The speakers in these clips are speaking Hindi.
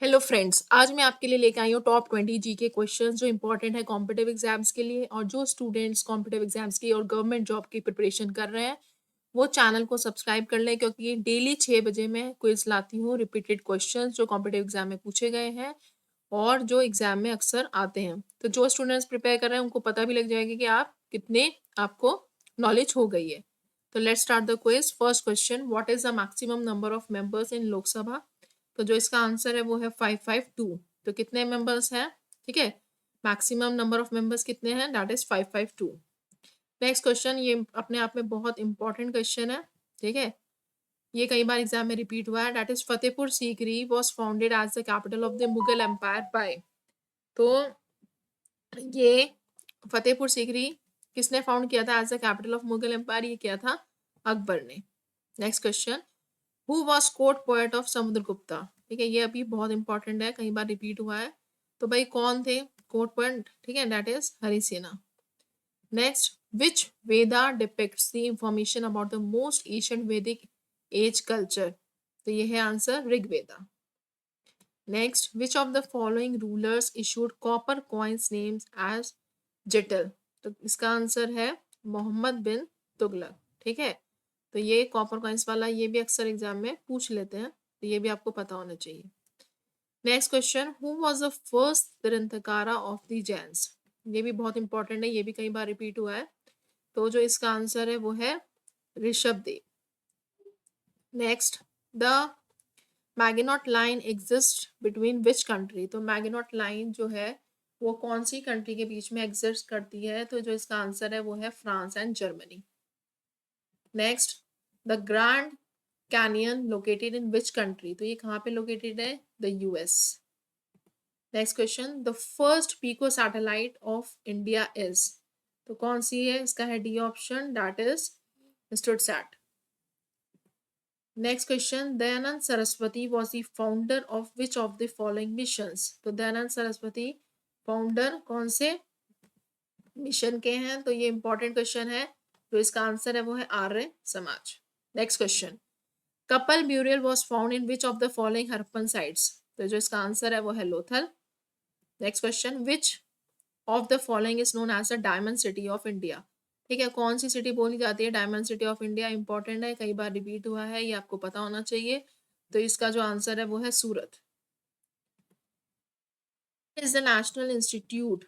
हेलो फ्रेंड्स, आज मैं आपके लिए लेके आई हूँ टॉप 20 जीके क्वेश्चंस जो इंपॉर्टेंट है कॉम्पिटिटिव एग्जाम्स के लिए। और जो स्टूडेंट्स कॉम्पिटिटिव एग्जाम्स की और गवर्नमेंट जॉब की प्रिपरेशन कर रहे हैं वो चैनल को सब्सक्राइब कर लें, क्योंकि डेली 6 बजे मैं क्विज लाती हूँ रिपीटेड क्वेश्चंस जो कॉम्पिटिटिव एग्जाम में पूछे गए हैं और जो एग्जाम में अक्सर आते हैं। तो जो स्टूडेंट्स प्रिपेयर कर रहे हैं उनको पता भी लग जाएगा कि आपको नॉलेज हो गई है। तो let's start the quiz. First question, what is the maximum number of members in Lok Sabha? तो जो इसका आंसर है वो है 552। तो कितने मेंबर्स हैं? ठीक है, मैक्सिमम नंबर ऑफ मेंबर्स कितने हैं? That is 552। नेक्स्ट क्वेश्चन, ये अपने आप में बहुत इंपॉर्टेंट क्वेश्चन है। ठीक है, ये कई बार एग्जाम में रिपीट हुआ है। That is Fatehpur Sikri was founded as the capital of the Mughal empire by. तो ये फतेहपुर सीकरी किसने फाउंड किया था as the capital of Mughal empire? ये किया था अकबर ने। Next question, who was court poet of Samudragupta? ठीक है, ये अभी बहुत इंपॉर्टेंट है, कई बार रिपीट हुआ है। तो भाई कौन थे कोर्ट पोएट? ठीक है, that is Harisena. Next, which Veda depicts the information about the most ancient Vedic age culture? तो ये है answer Rigveda. Next, which of the following rulers issued copper coins names as Jital? तो इसका आंसर है मोहम्मद बिन तुगलक। ठीक है, तो ये कॉपर कॉइन्स वाला ये भी अक्सर एग्जाम में पूछ लेते हैं, तो ये भी आपको पता होना चाहिए। Next question, who was the first Tirthankara of the Jains? ये भी बहुत इंपॉर्टेंट है, ये भी कई बार रिपीट हुआ है। तो जो इसका आंसर है वो है Rishabhdev. Next, the Maginot line exist between which country? तो मैगिनॉट लाइन जो है वो कौन सी कंट्री के बीच में एग्जिस्ट करती है? तो जो इसका आंसर है वो है France and Germany. Next, the Grand Canyon located in which country? तो ये कहाँ पे लोकेटेड है? The US. Next question, the first pico satellite of India is? तो कौन सी है? इसका है D option, that is STUDSAT. Next question, Dayanand Saraswati was the founder of which of the following missions? तो दयानंद सरस्वती फाउंडर कौन से मिशन के हैं? तो ये इंपॉर्टेंट क्वेश्चन है। तो इसका आंसर है वो है Arya Samaj. Next question, couple burial was found in which of the following Harappan sites? तो जो इसका आंसर है वो है Lothal. Next question, which of the following is known as the diamond city of India? ठीक है, कौन सी सिटी बोली जाती है diamond city of India? Important है, कई बार रिपीट हुआ है, ये आपको पता होना चाहिए। तो इसका जो आंसर है वो है Surat. Is the national institute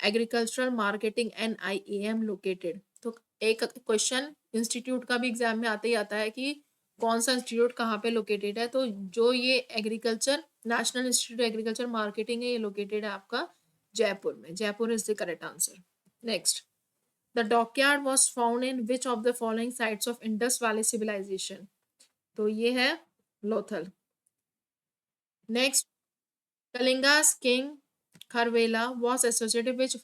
agricultural marketing NIAM located? तो एक क्वेश्चन इंस्टीट्यूट का भी एग्जाम में आता ही आता है कि कौन सा इंस्टीट्यूट कहाँ पे लोकेटेड है। तो जो ये agriculture national institute agriculture marketing है, ये लोकेटेड है आपका जयपुर में। Jaipur is the correct answer. Next, the dockyard was found in which of the following sites of Indus Valley civilisation? तो ये है Lothal. Next, Kalinga's king Kharavela was associated which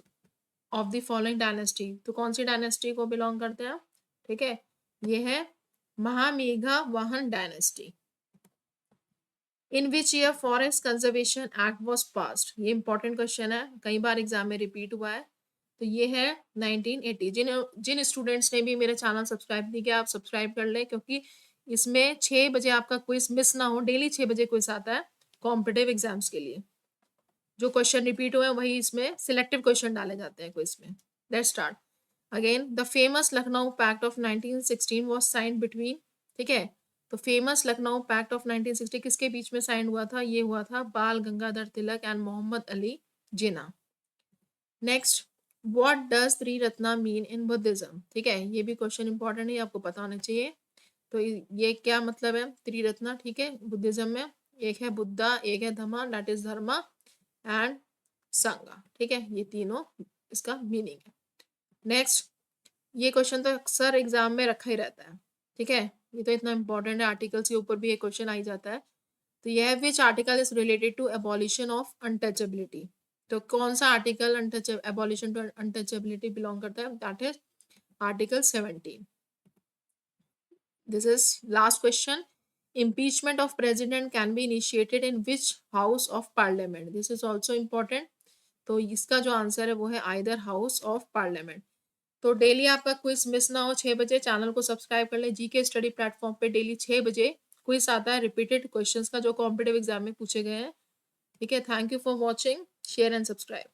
of the following dynasty? तो कौन सी डायनेस्टी को बिलोंग करते हैं? ठीक है, ये है महामेघा वाहन dynasty. In which year forest conservation act was passed? ये इंपॉर्टेंट क्वेश्चन है, कई बार एग्जाम में रिपीट हुआ है। तो ये है 1980। जिन स्टूडेंट्स ने भी मेरे चैनल सब्सक्राइब नहीं किया, आप सब्सक्राइब कर लें, क्योंकि इसमें 6 बजे आपका क्विज मिस ना हो। डेली 6 बजे क्विज आता है कॉम्पिटिटिव एग्जाम्स के लिए। जो क्वेश्चन रिपीट हुए वही इसमें सिलेक्टिव क्वेश्चन डाले जाते हैं क्विज में। Let's start again. The famous Lucknow pact of 1916 was signed between? ठीक है, तो फेमस लखनऊ पैक्ट ऑफ 1960 किसके बीच में साइन हुआ था? ये हुआ था Bal Gangadhar Tilak and Mohammed Ali Jinnah. Next, what does Triratna mean in Buddhism? ठीक है, ये भी क्वेश्चन इंपॉर्टेंट है, आपको पता होना चाहिए। तो ये क्या मतलब है त्रिरत्ना? ठीक है, बुद्धिज्म में एक है बुद्धा, एक है धम्मा, दैट इज धर्मा एंड संगा। ठीक है, ये तीनों इसका मीनिंग है। नेक्स्ट, ये क्वेश्चन तो अक्सर एग्जाम में रखा ही रहता है। ठीक है, ये तो इतना इंपॉर्टेंट है, आर्टिकल्स के ऊपर भी ये क्वेश्चन आ ही जाता है। तो यह है which article is related to abolition of untouchability? तो कौन सा article abolition to untouchability belong करता है? That is article 17। This is last question, impeachment of president can be initiated in which house of parliament? this is also important। तो इसका जो आंसर है वो है आइदर हाउस ऑफ पार्लियामेंट। तो डेली आपका क्विज मिस ना हो 6 बजे, चैनल को सब्सक्राइब कर ले। जीके स्टडी प्लेटफॉर्म पे डेली 6 बजे क्विज आता है रिपीटेड क्वेश्चंस का जो कॉम्पिटिटिव एग्जाम में पूछे गए हैं। ठीक है? Thank you for watching, share and subscribe.